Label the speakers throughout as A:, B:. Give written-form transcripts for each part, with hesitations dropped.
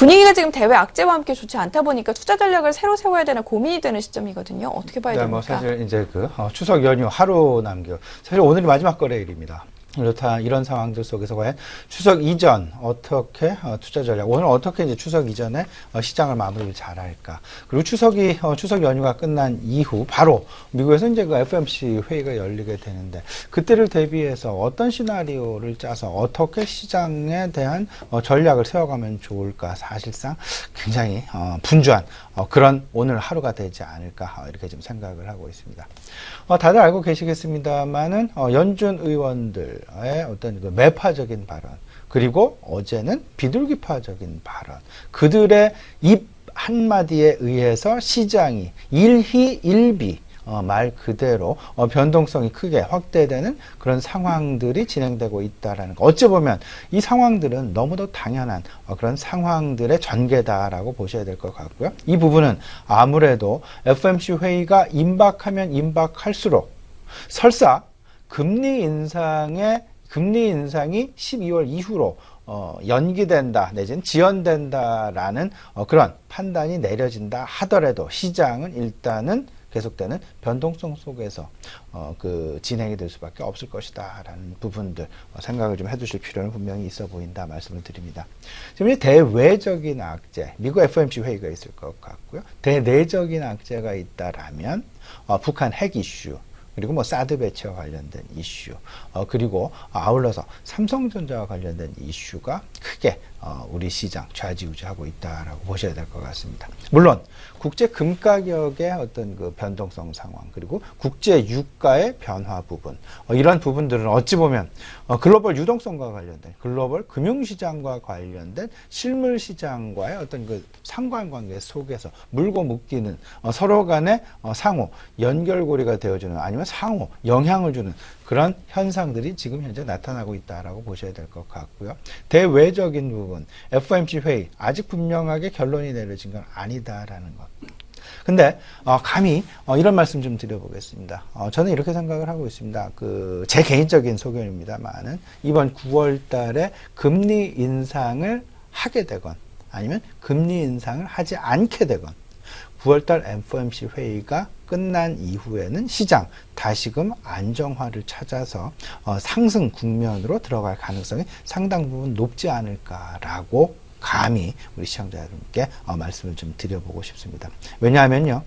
A: 분위기가 지금 대외 악재와 함께 좋지 않다 보니까 투자 전략을 새로 세워야 되나 고민이 되는 시점이거든요. 어떻게 봐야 됩니까?
B: 뭐 사실 이제 추석 연휴 하루 남겨 사실 오늘이 마지막 거래일입니다. 그렇다 이런 상황들 속에서 과연 추석 이전 어떻게 투자 전략 오늘 어떻게 이제 추석 이전에 시장을 마무리를 잘할까 그리고 추석 연휴가 끝난 이후 바로 미국에서 이제 그 FOMC 회의가 열리게 되는데 그때를 대비해서 어떤 시나리오를 짜서 어떻게 시장에 대한 전략을 세워가면 좋을까 사실상 굉장히 분주한 그런 오늘 하루가 되지 않을까 이렇게 좀 생각을 하고 있습니다. 다들 알고 계시겠습니다만은 연준 의원들의 어떤 그 매파적인 발언 그리고 어제는 비둘기파적인 발언 그들의 입 한마디에 의해서 시장이 일희일비 말 그대로 변동성이 크게 확대되는 그런 상황들이 진행되고 있다라는 거. 어찌 보면 이 상황들은 너무도 당연한 그런 상황들의 전개다라고 보셔야 될 것 같고요. 이 부분은 아무래도 FOMC 회의가 임박하면 임박할수록 설사 금리 인상이 12월 이후로 연기된다 내지는 지연된다라는 그런 판단이 내려진다 하더라도 시장은 일단은 계속되는 변동성 속에서 진행이 될 수밖에 없을 것이다라는 부분들 생각을 좀 해두실 필요는 분명히 있어 보인다 말씀을 드립니다. 지금 이제 대외적인 악재, 미국 FOMC 회의가 있을 것 같고요. 대내적인 악재가 있다라면 북한 핵 이슈. 그리고 뭐 사드 배치와 관련된 이슈, 그리고 아울러서 삼성전자와 관련된 이슈가 크게 우리 시장 좌지우지하고 있다라고 보셔야 될 것 같습니다. 물론 국제 금 가격의 어떤 그 변동성 상황, 그리고 국제 유가의 변화 부분, 이런 부분들은 어찌 보면 글로벌 유동성과 관련된, 글로벌 금융시장과 관련된 실물 시장과의 어떤 그 상관관계 속에서 물고 묶이는 서로 간의 상호 연결고리가 되어주는 아니면 상호 영향을 주는 그런 현상들이 지금 현재 나타나고 있다라고 보셔야 될 것 같고요. 대외적인 부분, FOMC 회의 아직 분명하게 결론이 내려진 건 아니다라는 것. 근데 감히 이런 말씀 좀 드려보겠습니다. 저는 이렇게 생각을 하고 있습니다. 제 개인적인 소견입니다만은 이번 9월 달에 금리 인상을 하게 되건 아니면 금리 인상을 하지 않게 되건 9월달 FOMC 회의가 끝난 이후에는 시장 다시금 안정화를 찾아서 상승 국면으로 들어갈 가능성이 상당 부분 높지 않을까라고 감히 우리 시청자 여러분께 말씀을 좀 드려보고 싶습니다. 왜냐하면요,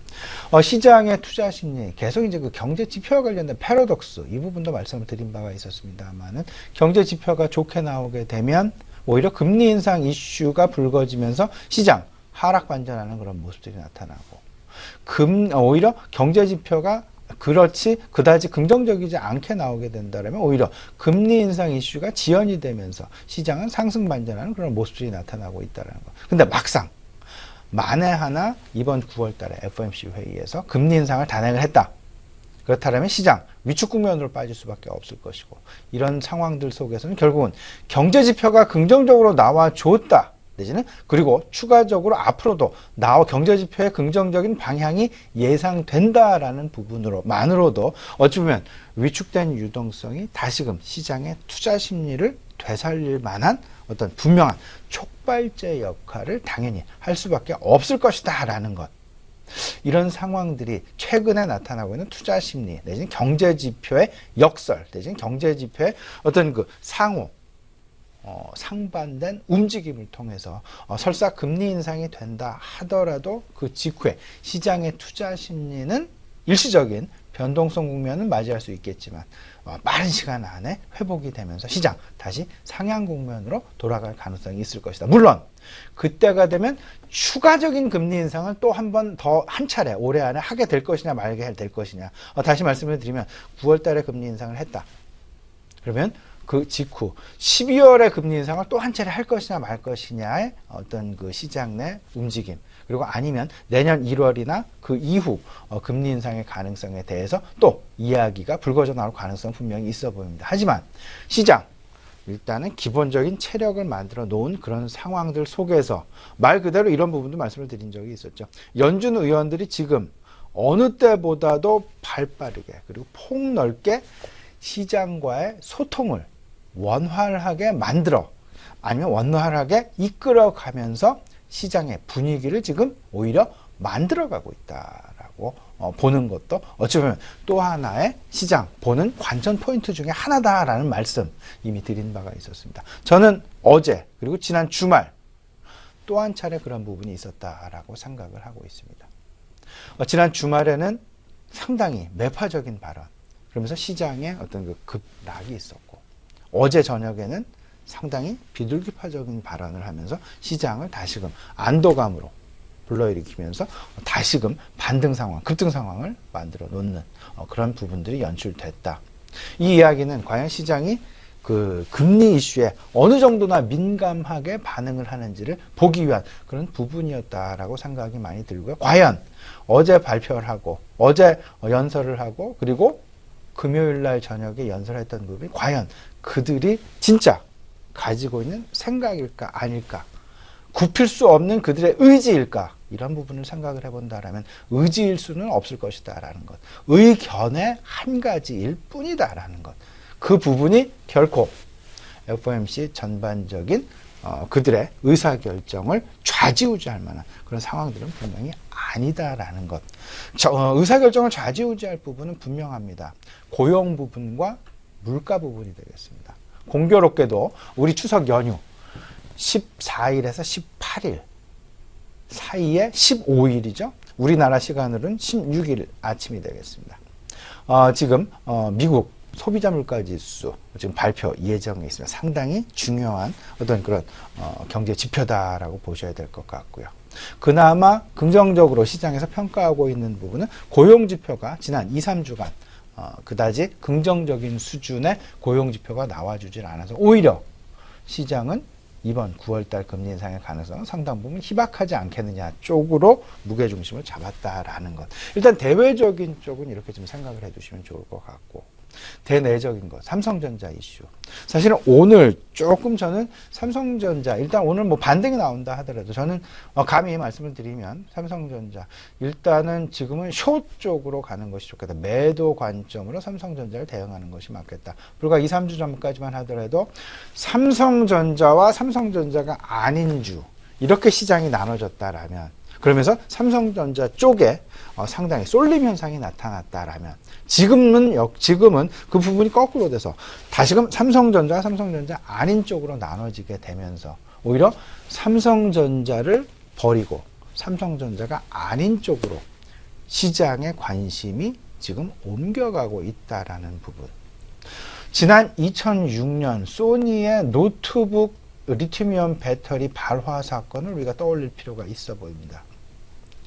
B: 시장의 투자 심리 계속 이제 그 경제 지표와 관련된 패러독스 이 부분도 말씀을 드린 바가 있었습니다만은 경제 지표가 좋게 나오게 되면 오히려 금리 인상 이슈가 불거지면서 시장 하락 반전하는 그런 모습들이 나타나고 오히려 경제 지표가 그렇지 그다지 긍정적이지 않게 나오게 된다면 오히려 금리 인상 이슈가 지연이 되면서 시장은 상승 반전하는 그런 모습들이 나타나고 있다는 거. 근데 막상 만에 하나 이번 9월 달에 FOMC 회의에서 금리 인상을 단행을 했다. 그렇다면 시장 위축 국면으로 빠질 수밖에 없을 것이고 이런 상황들 속에서는 결국은 경제 지표가 긍정적으로 나와줬다. 내지는 그리고 추가적으로 앞으로도 경제 지표의 긍정적인 방향이 예상된다라는 부분으로만으로도 어찌 보면 위축된 유동성이 다시금 시장의 투자 심리를 되살릴 만한 어떤 분명한 촉발제 역할을 당연히 할 수밖에 없을 것이다라는 것. 이런 상황들이 최근에 나타나고 있는 투자 심리 내지는 경제 지표의 역설 내지는 경제 지표의 어떤 그 상반된 움직임을 통해서 설사 금리 인상이 된다 하더라도 그 직후에 시장의 투자 심리는 일시적인 변동성 국면은 맞이할 수 있겠지만 빠른 시간 안에 회복이 되면서 시장 다시 상향 국면으로 돌아갈 가능성이 있을 것이다. 물론 그때가 되면 추가적인 금리 인상을 또 한 차례 올해 안에 하게 될 것이냐 말게 될 것이냐. 다시 말씀을 드리면 9월 달에 금리 인상을 했다. 그러면 그 직후 12월에 금리 인상을 또 한 차례 할 것이냐 말 것이냐의 어떤 그 시장 내 움직임 그리고 아니면 내년 1월이나 그 이후 금리 인상의 가능성에 대해서 또 이야기가 불거져 나올 가능성은 분명히 있어 보입니다. 하지만 시장 일단은 기본적인 체력을 만들어 놓은 그런 상황들 속에서 말 그대로 이런 부분도 말씀을 드린 적이 있었죠. 연준 의원들이 지금 어느 때보다도 발빠르게 그리고 폭넓게 시장과의 소통을 원활하게 만들어 아니면 원활하게 이끌어 가면서 시장의 분위기를 지금 오히려 만들어가고 있다라고 보는 것도 어찌 보면 또 하나의 시장 보는 관전 포인트 중에 하나다라는 말씀 이미 드린 바가 있었습니다. 저는 어제 그리고 지난 주말 또 한 차례 그런 부분이 있었다라고 생각을 하고 있습니다. 지난 주말에는 상당히 매파적인 발언, 그러면서 시장에 어떤 그 급락이 있었고, 어제 저녁에는 상당히 비둘기파적인 발언을 하면서 시장을 다시금 안도감으로 불러일으키면서 다시금 반등 상황, 급등 상황을 만들어 놓는 그런 부분들이 연출됐다. 이 이야기는 과연 시장이 그 금리 이슈에 어느 정도나 민감하게 반응을 하는지를 보기 위한 그런 부분이었다라고 생각이 많이 들고요. 과연 어제 발표를 하고 어제 연설을 하고 그리고 금요일 날 저녁에 연설했던 부분이 과연 그들이 진짜 가지고 있는 생각일까 아닐까, 굽힐 수 없는 그들의 의지일까, 이런 부분을 생각을 해본다라면 의지일 수는 없을 것이다라는 것, 의견의 한 가지일 뿐이다라는 것, 그 부분이 결코 FOMC 전반적인 그들의 의사결정을 좌지우지할 만한 그런 상황들은 분명히 아니다라는 것. 의사결정을 좌지우지할 부분은 분명합니다. 고용 부분과 물가 부분이 되겠습니다. 공교롭게도 우리 추석 연휴 14일에서 18일 사이에 15일이죠. 우리나라 시간으로는 16일 아침이 되겠습니다. 지금 미국 소비자 물가 지수 지금 발표 예정에 있습니다. 상당히 중요한 어떤 그런 경제 지표다라고 보셔야 될 것 같고요. 그나마 긍정적으로 시장에서 평가하고 있는 부분은 고용 지표가 지난 2, 3주간 그다지 긍정적인 수준의 고용 지표가 나와주질 않아서 오히려 시장은 이번 9월달 금리 인상의 가능성은 상당 부분 희박하지 않겠느냐 쪽으로 무게중심을 잡았다라는 것. 일단 대외적인 쪽은 이렇게 좀 생각을 해두시면 좋을 것 같고, 대내적인 것, 삼성전자 이슈. 사실은 오늘 조금 저는 삼성전자, 일단 오늘 뭐 반등이 나온다 하더라도 저는 감히 말씀을 드리면 삼성전자, 일단은 지금은 숏 쪽으로 가는 것이 좋겠다. 매도 관점으로 삼성전자를 대응하는 것이 맞겠다. 불과 2, 3주 전까지만 하더라도 삼성전자와 삼성전자가 아닌 주, 이렇게 시장이 나눠졌다라면, 그러면서 삼성전자 쪽에 상당히 쏠림 현상이 나타났다라면, 지금은 그 부분이 거꾸로 돼서 다시금 삼성전자 아닌 쪽으로 나눠지게 되면서 오히려 삼성전자를 버리고 삼성전자가 아닌 쪽으로 시장의 관심이 지금 옮겨가고 있다라는 부분. 지난 2006년 소니의 노트북 리튬이온 배터리 발화 사건을 우리가 떠올릴 필요가 있어 보입니다.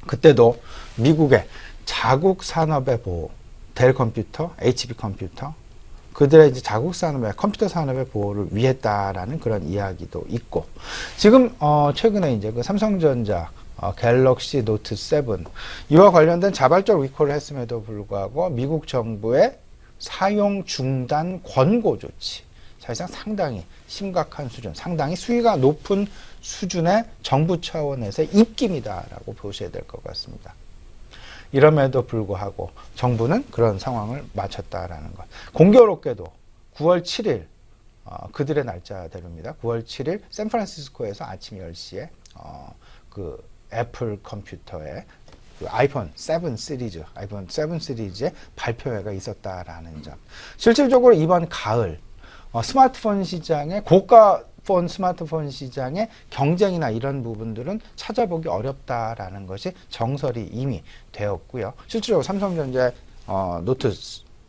B: 그때도 미국의 자국 산업의 보호, 델 컴퓨터, HP 컴퓨터, 그들의 이제 자국 산업의 컴퓨터 산업의 보호를 위했다라는 그런 이야기도 있고, 지금 최근에 이제 그 삼성전자 갤럭시 노트 7 이와 관련된 자발적 리콜을 했음에도 불구하고 미국 정부의 사용 중단 권고 조치, 사실상 상당히 심각한 수준, 상당히 수위가 높은 수준의 정부 차원에서의 입김이다라고 보셔야 될 것 같습니다. 이럼에도 불구하고 정부는 그런 상황을 마쳤다라는 것. 공교롭게도 9월 7일 그들의 날짜대로입니다. 9월 7일 샌프란시스코에서 아침 10시에 그 애플 컴퓨터의 그 아이폰 7 시리즈의 발표회가 있었다라는 점. 실질적으로 이번 가을 스마트폰 시장의 스마트폰 시장의 경쟁이나 이런 부분들은 찾아보기 어렵다라는 것이 정설이 이미 되었고요. 실제로 삼성전자의 노트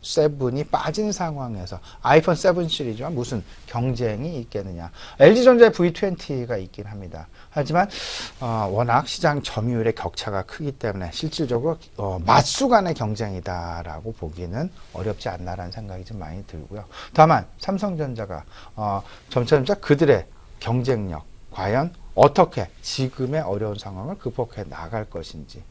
B: 7이 빠진 상황에서 아이폰 7 시리즈와 무슨 경쟁이 있겠느냐. LG전자의 V20가 있긴 합니다. 하지만 워낙 시장 점유율의 격차가 크기 때문에 실질적으로 맞수 간의 경쟁이다라고 보기는 어렵지 않나라는 생각이 좀 많이 들고요. 다만 삼성전자가 점차 그들의 경쟁력, 과연 어떻게 지금의 어려운 상황을 극복해 나갈 것인지.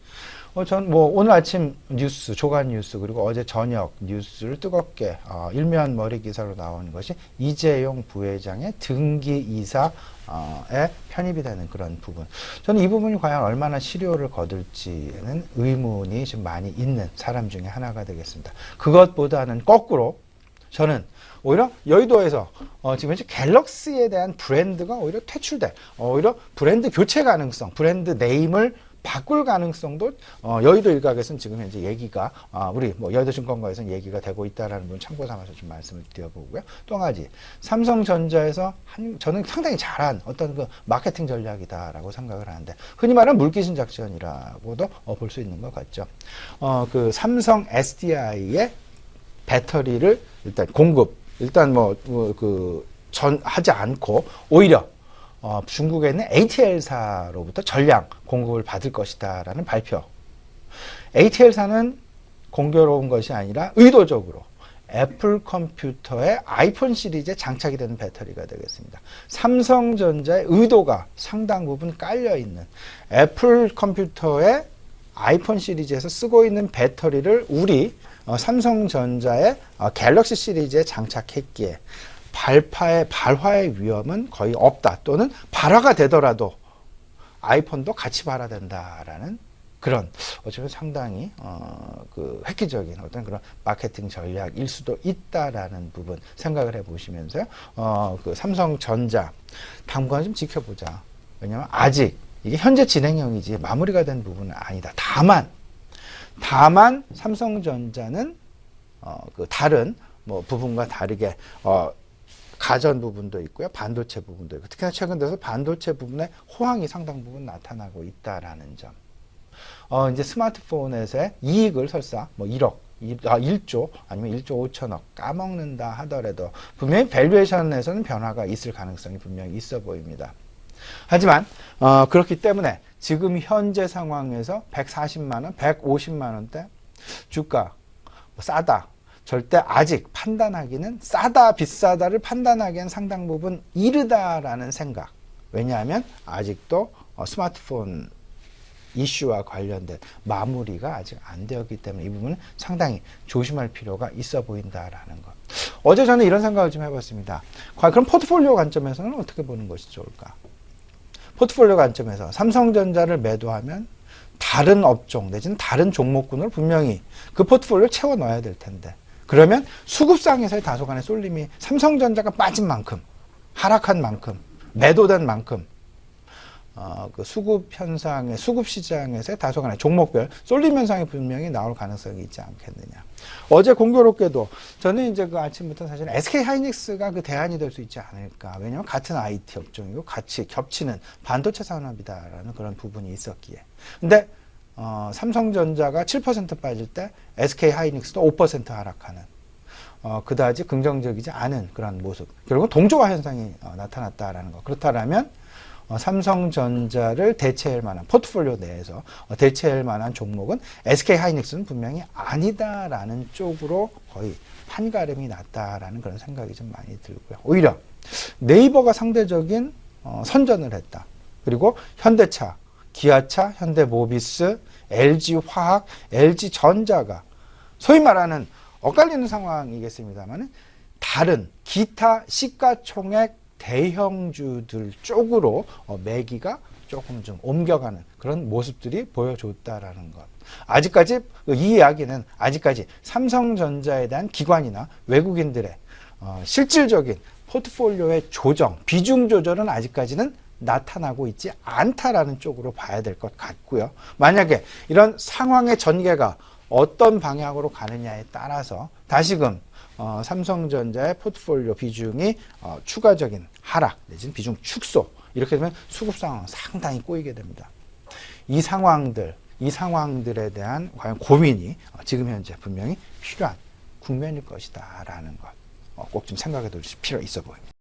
B: 전 오늘 아침 뉴스, 조간 뉴스, 그리고 어제 저녁 뉴스를 뜨겁게 일면 머리 기사로 나온 것이 이재용 부회장의 등기 이사에 편입이 되는 그런 부분. 저는 이 부분이 과연 얼마나 실효를 거둘지는 의문이 좀 많이 있는 사람 중에 하나가 되겠습니다. 그것보다는 거꾸로 저는 오히려 여의도에서 지금 현재 갤럭시에 대한 브랜드가 오히려 퇴출돼 오히려 브랜드 교체 가능성, 브랜드 네임을 바꿀 가능성도 여의도 일각에서는 지금 현재 얘기가 우리 뭐 여의도증권가에서는 얘기가 되고 있다라는 부분 참고 삼아서 좀 말씀을 드려보고요. 또 한 가지 삼성전자에서 저는 상당히 잘한 어떤 그 마케팅 전략이다라고 생각을 하는데 흔히 말하는 물귀신 작전이라고도 볼 수 있는 것 같죠. 그 삼성 SDI의 배터리를 일단 공급 일단 하지 않고 오히려 중국에 있는 ATL사로부터 전량 공급을 받을 것이다라는 발표. ATL사는 공교로운 것이 아니라 의도적으로 애플 컴퓨터의 아이폰 시리즈에 장착이 되는 배터리가 되겠습니다. 삼성전자의 의도가 상당 부분 깔려 있는 애플 컴퓨터의 아이폰 시리즈에서 쓰고 있는 배터리를 우리 삼성전자의 갤럭시 시리즈에 장착했기에 발화의 위험은 거의 없다. 또는 발화가 되더라도 아이폰도 같이 발화된다라는 그런 어쩌면 상당히 그 획기적인 어떤 그런 마케팅 전략일 수도 있다라는 부분 생각을 해보시면서요. 그 삼성전자 당분간 좀 지켜보자. 왜냐하면 아직 이게 현재 진행형이지 마무리가 된 부분은 아니다. 다만 삼성전자는 그 다른 뭐 부분과 다르게 가전 부분도 있고요. 반도체 부분도 있고 특히나 최근 들어서 반도체 부분에 호황이 상당 부분 나타나고 있다라는 점. 이제 스마트폰에서의 이익을 설사 뭐 1조 아니면 1조 5천억 까먹는다 하더라도 분명히 밸류에이션에서는 변화가 있을 가능성이 분명히 있어 보입니다. 하지만 그렇기 때문에 지금 현재 상황에서 140만 원, 150만 원대 주가 싸다. 절대 아직 판단하기는 싸다, 비싸다를 판단하기엔 상당 부분 이르다라는 생각. 왜냐하면 아직도 스마트폰 이슈와 관련된 마무리가 아직 안 되었기 때문에 이 부분은 상당히 조심할 필요가 있어 보인다라는 것. 어제 저는 이런 생각을 좀 해봤습니다. 과연 그럼 포트폴리오 관점에서는 어떻게 보는 것이 좋을까? 포트폴리오 관점에서 삼성전자를 매도하면 다른 업종 내지는 다른 종목군을 분명히 그 포트폴리오를 채워 넣어야 될 텐데 그러면 수급상에서의 다소간의 쏠림이 삼성전자가 빠진 만큼 하락한 만큼 매도된 만큼 그 수급 현상의 수급 시장에서의 다소간의 종목별 쏠림 현상이 분명히 나올 가능성이 있지 않겠느냐. 어제 공교롭게도 저는 이제 그 아침부터 사실 SK 하이닉스가 그 대안이 될 수 있지 않을까. 왜냐하면 같은 IT 업종이고 같이 겹치는 반도체 산업이다라는 그런 부분이 있었기에. 근데 삼성전자가 7% 빠질 때 SK 하이닉스도 5% 하락하는 그다지 긍정적이지 않은 그런 모습. 결국 동조화 현상이 나타났다라는 것. 그렇다면 삼성전자를 대체할 만한 포트폴리오 내에서 대체할 만한 종목은 SK 하이닉스는 분명히 아니다라는 쪽으로 거의 판가름이 났다라는 그런 생각이 좀 많이 들고요. 오히려 네이버가 상대적인 선전을 했다. 그리고 현대차, 기아차, 현대모비스, LG화학, LG전자가 소위 말하는 엇갈리는 상황이겠습니다만 다른 기타 시가총액 대형주들 쪽으로 매기가 조금 좀 옮겨가는 그런 모습들이 보여줬다라는 것. 아직까지 이 이야기는 아직까지 삼성전자에 대한 기관이나 외국인들의 실질적인 포트폴리오의 조정, 비중 조절은 아직까지는 나타나고 있지 않다라는 쪽으로 봐야 될 것 같고요. 만약에 이런 상황의 전개가 어떤 방향으로 가느냐에 따라서 다시금 삼성전자의 포트폴리오 비중이 추가적인 하락 내지는 비중 축소 이렇게 되면 수급 상황은 상당히 꼬이게 됩니다. 이 상황들에 대한 과연 고민이 지금 현재 분명히 필요한 국면일 것이다라는 것 꼭 좀 생각해 두실 필요 있어 보입니다.